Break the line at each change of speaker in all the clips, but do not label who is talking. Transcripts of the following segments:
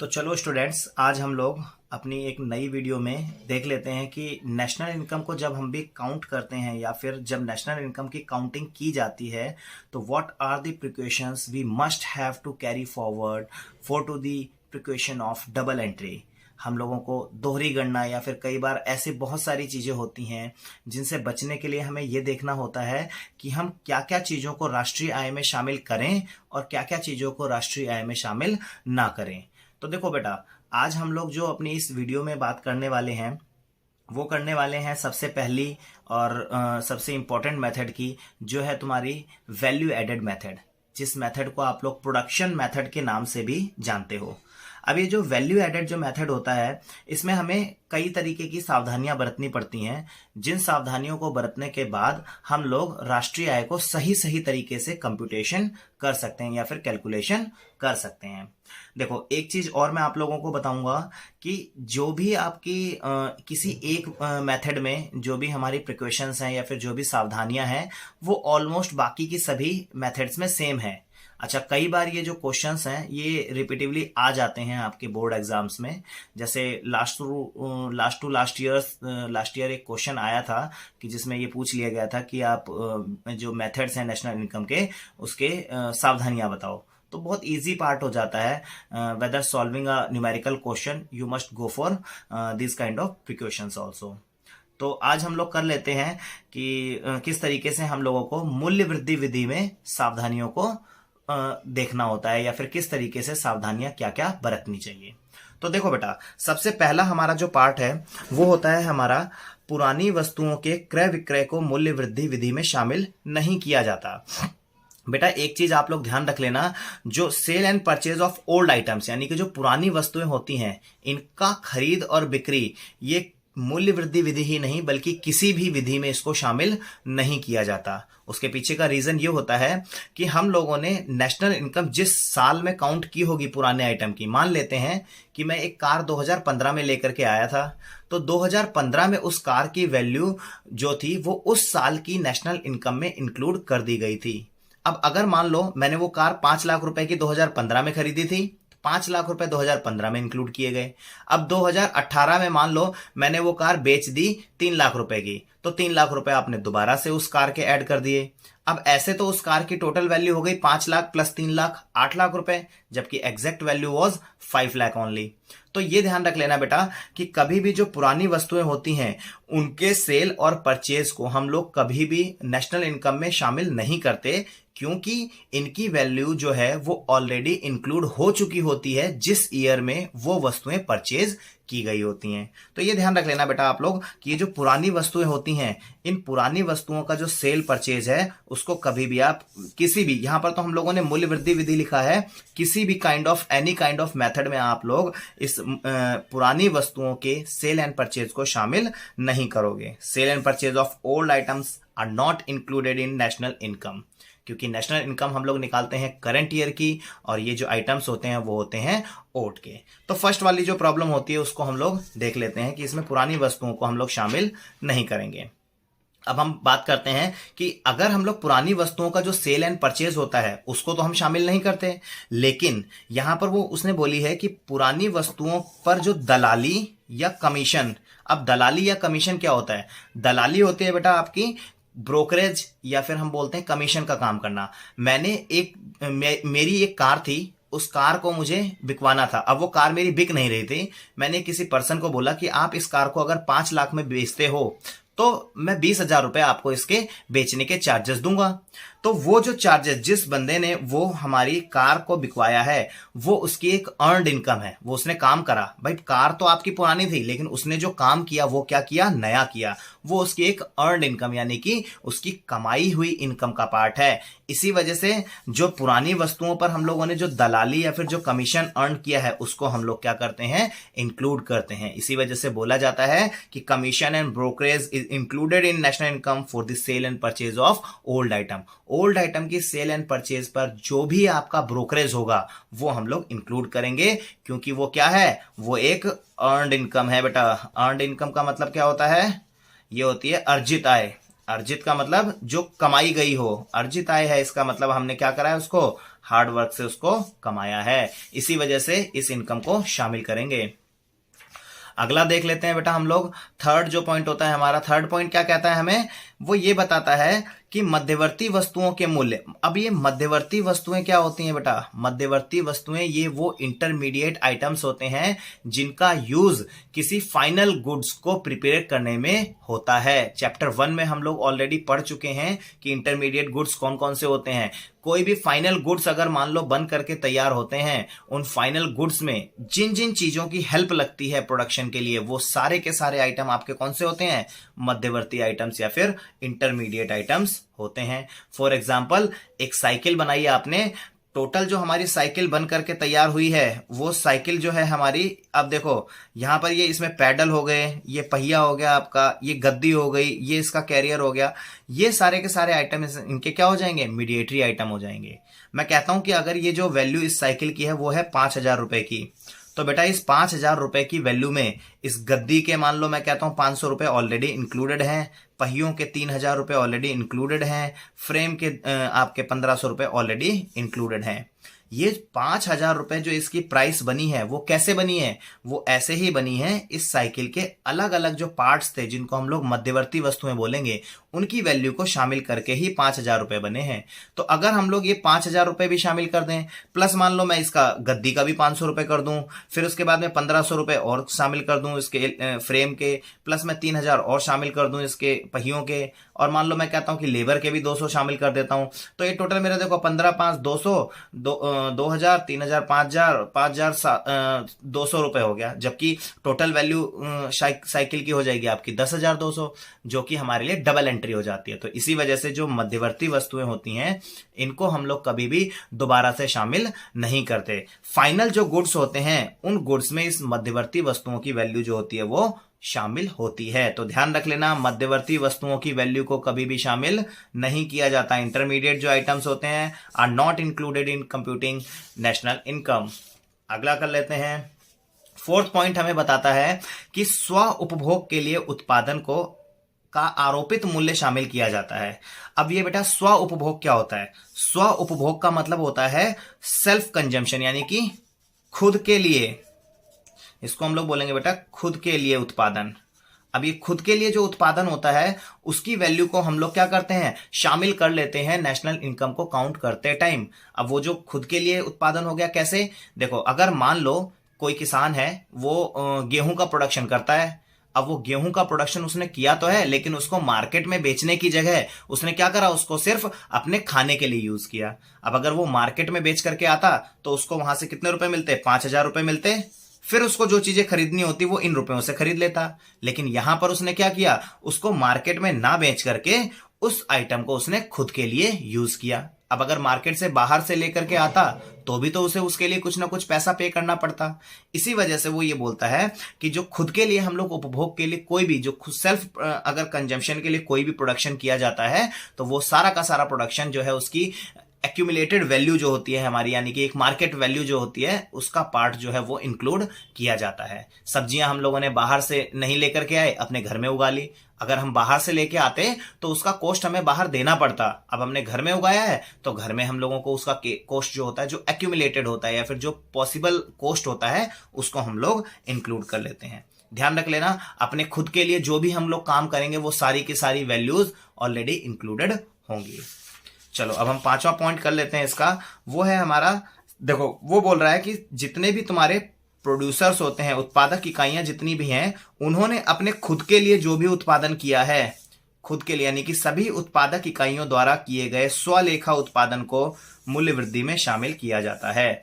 तो चलो स्टूडेंट्स, आज हम लोग अपनी एक नई वीडियो में देख लेते हैं कि नेशनल इनकम को जब हम भी काउंट करते हैं या फिर जब नेशनल इनकम की काउंटिंग की जाती है तो what are the precautions we must have to carry forward for to the precaution of double entry. हम लोगों को दोहरी गणना या फिर कई बार ऐसे बहुत सारी चीज़ें होती हैं जिनसे बचने के लिए हमें ये देखना होता है कि हम क्या क्या चीज़ों को राष्ट्रीय आय में शामिल करें और क्या क्या चीज़ों को राष्ट्रीय आय में शामिल ना करें। तो देखो बेटा, आज हम लोग जो अपनी इस वीडियो में बात करने वाले हैं वो करने वाले हैं सबसे पहली और सबसे इम्पोर्टेंट मेथड की, जो है तुम्हारी वैल्यू एडेड मेथड, जिस मेथड को आप लोग प्रोडक्शन मेथड के नाम से भी जानते हो। अब ये जो वैल्यू एडेड जो मेथड होता है, इसमें हमें कई तरीके की सावधानियां बरतनी पड़ती हैं, जिन सावधानियों को बरतने के बाद हम लोग राष्ट्रीय आय को सही सही तरीके से कंप्यूटेशन कर सकते हैं या फिर कैलकुलेशन कर सकते हैं। देखो, एक चीज और मैं आप लोगों को बताऊंगा कि जो भी आपकी किसी एक मेथड में जो भी हमारी प्रिकॉशंस हैं या फिर जो भी सावधानियां हैं वो ऑलमोस्ट बाकी की सभी मेथड्स में सेम है। अच्छा, कई बार ये जो क्वेश्चंस हैं ये रिपीटिवली आ जाते हैं आपके बोर्ड एग्जाम्स में। जैसे लास्ट ईयर एक क्वेश्चन आया था कि जिसमें ये पूछ लिया गया था कि आप जो मेथड्स हैं नेशनल इनकम के उसके सावधानियां बताओ। तो बहुत इजी पार्ट हो जाता है। Whether solving a numerical question you must go for this kind of precautions also. तो आज हम लोग कर लेते हैं कि किस तरीके से हम लोगों को मूल्य वृद्धि विधि में सावधानियों को देखना होता है या फिर किस तरीके से सावधानियां क्या क्या बरतनी चाहिए। तो देखो बेटा, सबसे पहला हमारा जो पार्ट है वो होता है हमारा पुरानी वस्तुओं के क्रय विक्रय को मूल्य वृद्धि विधि में शामिल नहीं किया जाता। बेटा, एक चीज आप लोग ध्यान रख लेना, जो sale and purchase of old items यानी कि जो पुरानी वस्तुएं होती हैं, इनका खरीद और बिक्री ये मूल्य वृद्धि विधि ही नहीं बल्कि किसी भी विधि में इसको शामिल नहीं किया जाता। उसके पीछे का रीजन ये होता है कि हम लोगों ने नेशनल इनकम जिस साल में काउंट की होगी पुराने आइटम की, मान लेते हैं कि मैं एक कार 2015 में लेकर के आया था, तो 2015 में उस कार की वैल्यू जो थी वो उस साल की नेशनल इनकम में इंक्लूड कर दी गई थी। अब अगर मान लो मैंने वो कार 5 लाख रुपए की 2015 में खरीदी थी, 5 लाख रुपए 2015 में इंक्लूड किए गए। अब 2018 में मान लो मैंने वो कार बेच दी 3 लाख रुपए की, तो 3 लाख रुपए आपने दोबारा से उस कार के ऐड कर दिए। अब ऐसे तो उस कार की टोटल वैल्यू हो गई 5 लाख प्लस 3 लाख 8 लाख रुपए, जबकि exact value was 5 lakh only. तो ये ध्यान रख लेना बेटा कि कभी भी जो पुरानी वस्तुएं होती हैं उनके सेल और परचेज को हम लोग कभी भी नेशनल इनकम में शामिल नहीं करते, क्योंकि इनकी वैल्यू जो है वो ऑलरेडी इंक्लूड हो चुकी होती है जिस ईयर में वो वस्तुएं परचेज की गई होती हैं। तो ये ध्यान रख लेना बेटा आप लोग कि ये जो पुरानी वस्तुएं होती हैं, इन पुरानी वस्तुओं का जो सेल परचेज है उसको कभी भी आप किसी भी, यहां पर तो हम लोगों ने मूल्य वृद्धि विधि लिखा है, किसी भी एनी काइंड ऑफ मेथड में आप लोग इस पुरानी वस्तुओं के सेल एंड परचेज को शामिल नहीं करोगे। Sale and purchase of old items are not included in national income, क्योंकि नेशनल इनकम हम लोग निकालते हैं करंट ईयर की और ये जो आइटम्स होते हैं वो होते हैं ओट के। तो फर्स्ट वाली जो प्रॉब्लम होती है उसको हम लोग देख लेते हैं कि इसमें पुरानी वस्तुओं को हम लोग शामिल नहीं करेंगे। अब हम बात करते हैं कि अगर हम लोग पुरानी वस्तुओं का जो सेल एंड परचेज होता है उसको तो हम शामिल नहीं करते, लेकिन यहां पर वो उसने बोली है कि पुरानी वस्तुओं पर जो दलाली या कमीशन, अब दलाली या कमीशन क्या होता है? दलाली होती है बेटा आपकी ब्रोकरेज या फिर हम बोलते हैं कमीशन का काम करना। मेरी एक कार थी, उस कार को मुझे बिकवाना था। अब वो कार मेरी बिक नहीं रही थी, मैंने किसी पर्सन को बोला कि आप इस कार को अगर 5 लाख में बेचते हो तो मैं 20,000 रुपए आपको इसके बेचने के चार्जेस दूंगा। तो वो जो चार्जेस जिस बंदे ने वो हमारी कार को बिकवाया है वो उसकी एक अर्नड इनकम है, वो उसने काम करा। भाई कार तो आपकी पुरानी थी लेकिन उसने जो काम किया वो क्या किया? नया किया। वो उसकी एक अर्नड इनकम यानी कि उसकी कमाई हुई इनकम का पार्ट है। इसी वजह से जो पुरानी वस्तुओं पर हम लोगों ने जो दलाली या फिर जो कमीशन अर्न किया है उसको हम लोग क्या करते हैं? इंक्लूड करते हैं। इसी वजह से बोला जाता है कि commission and brokerage is included in national income for the sale and purchase of old item. Old item की सेल एंड परचेज पर जो भी आपका ब्रोकरेज होगा वो हम लोग इंक्लूड करेंगे, क्योंकि वो क्या है? वो एक अर्नड इनकम है बेटा। अर्नड इनकम का मतलब क्या होता है? ये होती है अर्जित आय। अर्जित का मतलब जो कमाई गई हो, अर्जित आय है इसका मतलब हमने क्या करा है? उसको हार्ड वर्क से उसको कमाया है। इसी वजह से इस इनकम को शामिल करेंगे। अगला देख लेते हैं बेटा हम लोग। थर्ड जो पॉइंट होता है हमारा, थर्ड पॉइंट क्या कहता है हमें, वो ये बताता है कि मध्यवर्ती वस्तुओं के मूल्य। अब ये मध्यवर्ती वस्तुएं क्या होती हैं बेटा? मध्यवर्ती वस्तुएं ये वो इंटरमीडिएट आइटम्स होते हैं जिनका यूज किसी फाइनल गुड्स को प्रिपेयर करने में होता है। चैप्टर 1 में हम लोग ऑलरेडी पढ़ चुके हैं कि इंटरमीडिएट गुड्स कौन कौन से होते हैं। कोई भी फाइनल गुड्स अगर मान लो बन करके तैयार होते हैं, उन फाइनल गुड्स में जिन जिन चीजों की हेल्प लगती है प्रोडक्शन के लिए, वो सारे के सारे आइटम आपके कौन से होते हैं? मध्यवर्ती आइटम्स या फिर इंटरमीडिएट आइटम्स होते हैं। फॉर एग्जाम्पल, एक साइकिल बनाई आपने, टोटल जो हमारी साइकिल बन करके तैयार हुई है वो साइकिल जो है हमारी, अब देखो यहां पर ये इसमें पैडल हो गए, ये पहिया हो गया आपका, ये गद्दी हो गई, ये इसका कैरियर हो गया, ये सारे के सारे आइटम इनके क्या हो जाएंगे? मीडिएटरी आइटम हो जाएंगे। मैं कहता हूं कि अगर ये जो वैल्यू इस साइकिल की है वो है 5,000 रुपए की, तो बेटा इस 5,000 रुपए की वैल्यू में इस गद्दी के मान लो मैं कहता हूं 500 रुपए ऑलरेडी इंक्लूडेड हैं, पहियों के 3,000 रुपए ऑलरेडी इंक्लूडेड हैं, फ्रेम के आपके 1,500 रुपए ऑलरेडी इंक्लूडेड हैं। ये 5,000 रुपए जो इसकी प्राइस बनी है वो कैसे बनी है? वो ऐसे ही बनी है, इस साइकिल के अलग अलग जो पार्ट्स थे जिनको हम लोग मध्यवर्ती वस्तुएं बोलेंगे, उनकी वैल्यू को शामिल करके ही 5,000 रुपए बने हैं। तो अगर हम लोग ये 5,000 रुपए भी शामिल कर दें, प्लस मान लो मैं इसका गद्दी का भी 500 रुपए कर दूं, फिर उसके बाद में 1,500 रुपए और शामिल कर दूं इसके फ्रेम के, प्लस मैं 3,000 और शामिल कर दूं इसके पहियों के, और मान लो मैं कहता हूं कि लेबर के भी 200 शामिल कर देता हूं, तो ये टोटल मेरा देखो 15, 5, 200, 2,000, 3,000, 5,000, 5,000, 200 रुपए हो गया। जबकि टोटल वैल्यू साइकिल की हो जाएगी आपकी 10,200, जो कि हमारे लिए डबल एंट्री हो जाती है। तो इसी वजह से जो मध्यवर्ती वस्तुएं होती हैं इनको हम लोग कभी भी दोबारा से शामिल नहीं करते। फाइनल जो गुड्स होते हैं उन गुड्स में इस मध्यवर्ती वस्तुओं की वैल्यू जो होती है वो शामिल होती है। तो ध्यान रख लेना, मध्यवर्ती वस्तुओं की वैल्यू को कभी भी शामिल नहीं किया जाता। इंटरमीडिएट जो आइटम्स होते हैं are not included in computing national income. अगला कर लेते हैं। फोर्थ पॉइंट हमें बताता है कि स्व उपभोग के लिए उत्पादन को का आरोपित मूल्य शामिल किया जाता है। अब ये बेटा स्व उपभोग क्या होता है? स्व उपभोग का मतलब होता है सेल्फ कंजम्पशन, यानी कि खुद के लिए, इसको हम लोग बोलेंगे बेटा खुद के लिए उत्पादन। अब ये खुद के लिए जो उत्पादन होता है उसकी वैल्यू को हम लोग क्या करते हैं? शामिल कर लेते हैं नेशनल इनकम को काउंट करते टाइम। अब वो जो खुद के लिए उत्पादन हो गया कैसे? देखो, अगर मान लो कोई किसान है, वो गेहूं का प्रोडक्शन करता है। अब वो गेहूं का प्रोडक्शन उसने किया तो है, लेकिन उसको मार्केट में बेचने की जगह उसने क्या करा? उसको सिर्फ अपने खाने के लिए यूज किया। अब अगर वो मार्केट में बेच करके आता तो उसको वहां से कितने रुपए मिलते? 5,000 रुपए मिलते। फिर उसको जो चीजें खरीदनी होती वो इन रुपयों से खरीद लेता। लेकिन यहां पर उसने क्या किया? उसको मार्केट में ना बेच करके उस आइटम को उसने खुद के लिए यूज किया। अब अगर मार्केट से बाहर से लेकर के आता तो भी तो उसे उसके लिए कुछ ना कुछ पैसा पे करना पड़ता। इसी वजह से वो ये बोलता है कि जो खुद के लिए हम लोग उपभोग के लिए कोई भी जो खुद सेल्फ अगर कंजम्पशन के लिए कोई भी प्रोडक्शन किया जाता है तो वो सारा का सारा प्रोडक्शन जो है उसकी एक्यूमुलेटेड वैल्यू जो होती है हमारी, यानी कि एक मार्केट वैल्यू जो होती है उसका पार्ट जो है वो इंक्लूड किया जाता है। सब्जियां हम लोगों ने बाहर से नहीं लेकर के आए, अपने घर में उगा ली। अगर हम बाहर से लेके आते तो उसका कॉस्ट हमें बाहर देना पड़ता। अब हमने घर में उगाया है तो घर में हम लोगों को उसका कॉस्ट जो होता है, जो एक्यूमुलेटेड होता है या फिर जो पॉसिबल कॉस्ट होता है, उसको हम लोग इंक्लूड कर लेते हैं। ध्यान रख लेना, अपने खुद के लिए जो भी हम लोग काम करेंगे वो सारी की सारी वैल्यूज ऑलरेडी इंक्लूडेड होंगी। चलो अब हम पांचवा पॉइंट कर लेते हैं इसका। वो है हमारा, देखो वो बोल रहा है कि जितने भी तुम्हारे प्रोड्यूसर्स होते हैं, उत्पादक इकाइयां जितनी भी हैं, उन्होंने अपने खुद के लिए जो भी उत्पादन किया है, खुद के लिए यानी कि सभी उत्पादक इकाइयों द्वारा किए गए स्वलेखा उत्पादन को मूल्य वृद्धि में शामिल किया जाता है।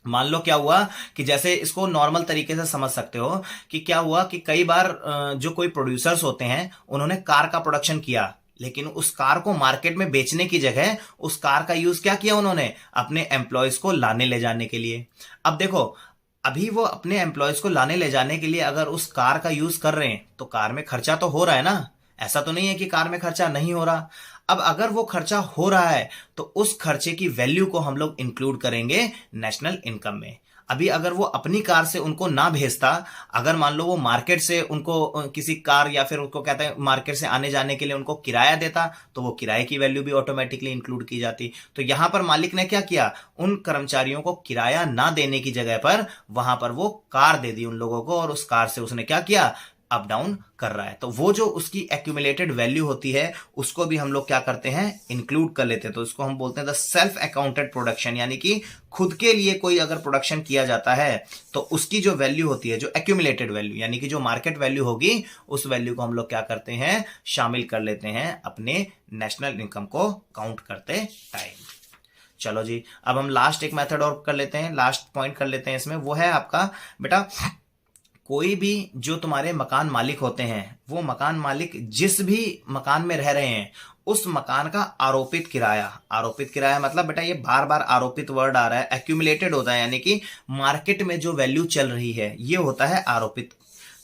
मान लो क्या हुआ कि जैसे इसको नॉर्मल तरीके से समझ सकते हो कि क्या हुआ कि कई बार जो कोई प्रोड्यूसर्स होते हैं उन्होंने कार का प्रोडक्शन किया, लेकिन उस कार को मार्केट में बेचने की जगह उस कार का यूज क्या किया उन्होंने? अपने एम्प्लॉयज को लाने ले जाने के लिए। अब देखो, अभी वो अपने एम्प्लॉयज को लाने ले जाने के लिए अगर उस कार का यूज कर रहे हैं तो कार में खर्चा तो हो रहा है ना, ऐसा तो नहीं है कि कार में खर्चा नहीं हो रहा। अब अगर वो खर्चा हो रहा है तो उस खर्चे की वैल्यू को हम लोग इंक्लूड करेंगे नेशनल इनकम में। अभी अगर वो अपनी कार से उनको ना भेजता, अगर मान लो वो मार्केट से उनको किसी कार या फिर उनको कहते हैं मार्केट से आने जाने के लिए उनको किराया देता, तो वो किराए की वैल्यू भी ऑटोमेटिकली इंक्लूड की जाती। तो यहां पर मालिक ने क्या किया, उन कर्मचारियों को किराया ना देने की जगह पर वहां पर वो कार दे दी उन लोगों को, और उस कार से उसने क्या किया, अप डाउन कर रहा है। तो वो जो उसकी एक्यूमुलेटेड वैल्यू होती है उसको भी हम लोग क्या करते हैं, इंक्लूड कर लेते हैं। तो इसको हम बोलते हैं द सेल्फ अकाउंटेड प्रोडक्शन, यानी कि खुद के लिए कोई अगर प्रोडक्शन किया जाता है तो उसकी जो वैल्यू होती है, जो एक्यूमुलेटेड वैल्यू यानी कि जो मार्केट वैल्यू होगी, उस वैल्यू को हम लोग क्या करते हैं, शामिल कर लेते हैं अपने नेशनल इनकम को काउंट करते टाइम। चलो जी, अब हम लास्ट एक मेथड और कर लेते हैं, लास्ट पॉइंट कर लेते हैं इसमें। वो है आपका बेटा, कोई भी जो तुम्हारे मकान मालिक होते हैं, वो मकान मालिक जिस भी मकान में रह रहे हैं उस मकान का आरोपित किराया, आरोपित किराया मतलब बेटा ये बार बार आरोपित वर्ड आ रहा है, एक्यूमुलेटेड होता है, यानी कि मार्केट में जो वैल्यू चल रही है ये होता है आरोपित।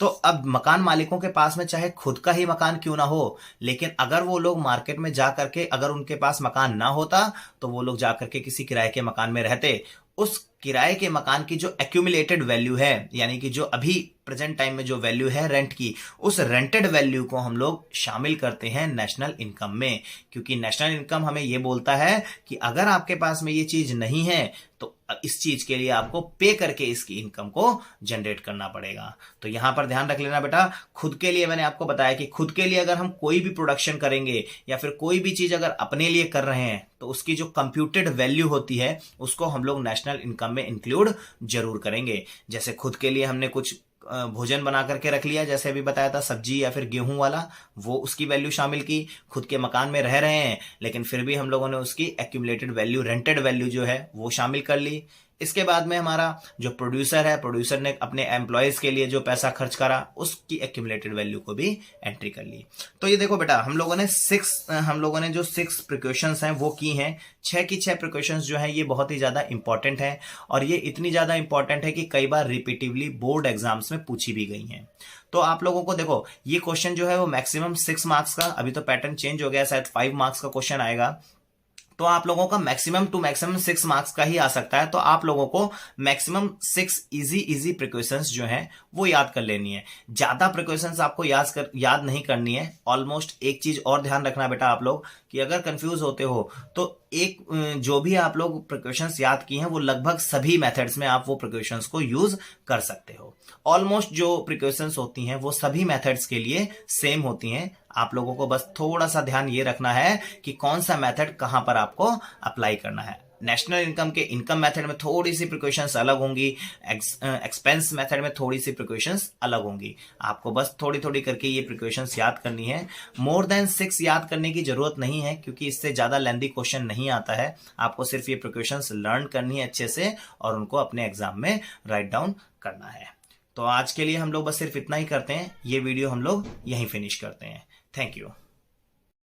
तो अब मकान मालिकों के पास में चाहे खुद का ही मकान क्यों ना हो, लेकिन अगर वो लोग मार्केट में जा करके अगर उनके पास मकान ना होता तो वो लोग जा करके किसी किराए के मकान में रहते, उस किराए के मकान की जो एक्यूमुलेटेड वैल्यू है, यानी कि जो अभी प्रेजेंट टाइम में जो वैल्यू है रेंट की, उस रेंटेड वैल्यू को हम लोग शामिल करते हैं नेशनल इनकम में। क्योंकि नेशनल इनकम हमें यह बोलता है कि अगर आपके पास में ये चीज नहीं है तो इस चीज के लिए आपको पे करके इसकी इनकम को जनरेट करना पड़ेगा। तो यहां पर ध्यान रख लेना बेटा, खुद के लिए मैंने आपको बताया कि खुद के लिए अगर हम कोई भी प्रोडक्शन करेंगे या फिर कोई भी चीज अगर अपने लिए कर रहे हैं तो उसकी जो कंप्यूटेड वैल्यू होती है उसको हम लोग नेशनल इनकम में इंक्लूड जरूर करेंगे। जैसे खुद के लिए हमने कुछ भोजन बना करके रख लिया, जैसे अभी बताया था सब्जी या फिर गेहूं वाला, वो उसकी वैल्यू शामिल की। खुद के मकान में रह रहे हैं लेकिन फिर भी हम लोगों ने उसकी एक्यूमुलेटेड वैल्यू, रेंटेड वैल्यू जो है वो शामिल कर ली। इसके बाद में हमारा जो प्रोड्यूसर है, प्रोड्यूसर ने अपने एम्प्लॉयज के लिए जो पैसा खर्च करा उसकी एक्यूमुलेटेड वैल्यू को भी एंट्री कर ली। तो ये देखो बेटा, हम लोगों ने जो 6 प्रिकॉशंस हैं वो की हैं। 6 की 6 प्रिकॉशंस जो हैं ये बहुत ही ज्यादा इंपॉर्टेंट है, और ये इतनी ज्यादा इंपॉर्टेंट है कि कई बार रिपीटिवली बोर्ड एग्जाम्स में पूछी भी गई हैं। तो आप लोगों को देखो, ये क्वेश्चन जो है वो मैक्सिमम 6 मार्क्स का, अभी तो पैटर्न चेंज हो गया, शायद 5 मार्क्स का क्वेश्चन आएगा। तो आप लोगों का मैक्सिमम टू मैक्सिमम 6 मार्क्स का ही आ सकता है। तो आप लोगों को मैक्सिमम 6 इजी प्रिकॉशंस जो हैं वो याद कर लेनी है। ज्यादा प्रिकॉशंस आपको याद नहीं करनी है। ऑलमोस्ट एक चीज और ध्यान रखना बेटा आप लोग, कि अगर कंफ्यूज होते हो तो एक जो भी आप लोग प्रिकॉशंस याद की हैं वो लगभग सभी मेथड्स में आप वो प्रिकॉशंस को यूज कर सकते हो। ऑलमोस्ट जो प्रिकॉशंस होती हैं वो सभी मेथड्स के लिए सेम होती हैं। आप लोगों को बस थोड़ा सा ध्यान ये रखना है कि कौन सा मेथड कहां पर आपको अप्लाई करना है। नेशनल इनकम के इनकम मेथड में थोड़ी सी प्रिकॉशंस अलग होंगी, एक्सपेंस मेथड में थोड़ी सी प्रिकॉशंस अलग होंगी। आपको बस थोड़ी थोड़ी करके ये प्रिकॉशंस याद करनी है। मोर देन 6 याद करने की जरूरत नहीं है, क्योंकि इससे ज्यादा लेंथी क्वेश्चन नहीं आता है। आपको सिर्फ ये प्रिकॉशंस लर्न करनी है अच्छे से और उनको अपने एग्जाम में राइट डाउन करना है। तो आज के लिए हम लोग बस सिर्फ इतना ही करते हैं। ये वीडियो हम लोग यहीं फिनिश करते हैं। Thank you.